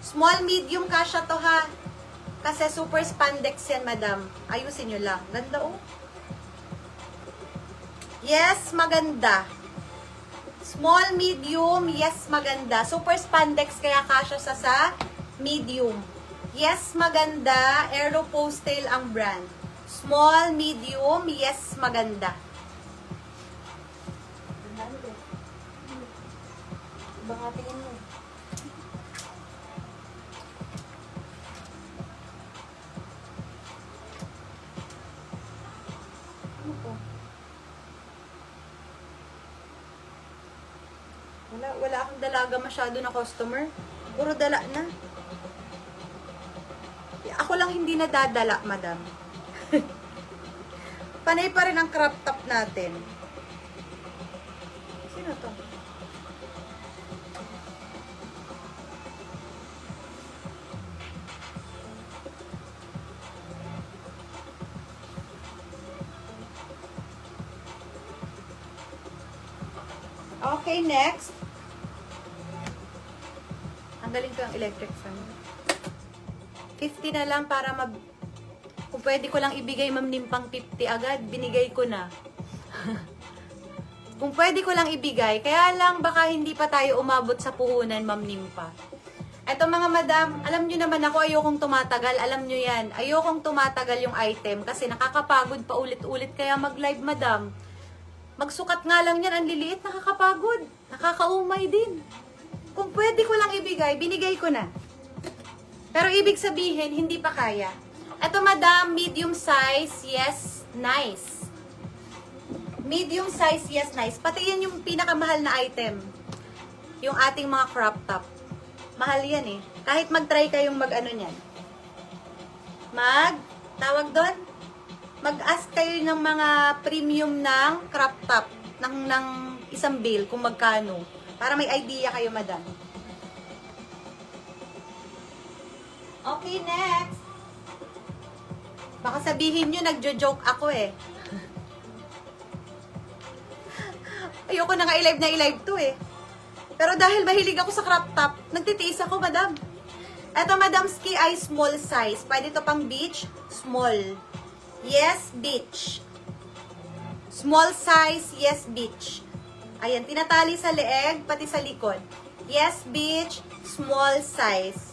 Small, medium, kasha to ha. Kasi super spandex yan, madam. Ayusin nyo lang. Ganda oh. Yes, maganda. Small, medium, yes, maganda. Super spandex, kaya kasha sa medium. Yes, maganda. Aeropostale ang brand. Small, medium, yes, maganda. Ibang atingin mo. Ano po? Wala akong dalaga masyado na customer. Puro dala na. Ako lang hindi nadadala, madam. Panay pa rin ang crop top natin. Sino to? Okay, next. Tanggalin ko ang electric fan. 50 na lang para kung pwede ko lang ibigay, ma'am, nimpang 50 agad, binigay ko na. Kung pwede ko lang ibigay, kaya lang baka hindi pa tayo umabot sa puhunan, ma'am, nimpa. Eto mga madam, alam nyo naman ako, ayokong tumatagal, alam nyo yan. Ayokong tumatagal yung item kasi nakakapagod pa ulit-ulit, kaya mag-live, madam. Magsukat nga lang yan, ang liliit, nakakapagod. Nakakaumay din. Kung pwede ko lang ibigay, binigay ko na. Pero ibig sabihin, hindi pa kaya. Ito, madam, medium size, yes, nice. Medium size, yes, nice. Pati yan yung pinakamahal na item. Yung ating mga crop top. Mahal yan eh. Kahit mag-try kayong mag-ano niyan. Tawag doon? Mag-ask kayo ng mga premium ng crop top. Ng isang bill, kung magkano. Para may idea kayo, madam. Okay, next. Baka sabihin nyo, nagjo-joke ako eh. Ayoko na nga i-live to eh. Pero dahil mahilig ako sa crop top, nagtitiis ako, madam. Eto, madam, ski ay small size. Pwede to pang beach, small. Yes, beach. Small size, yes, beach. Ayan, tinatali sa leeg, pati sa likod. Yes, beach, small size.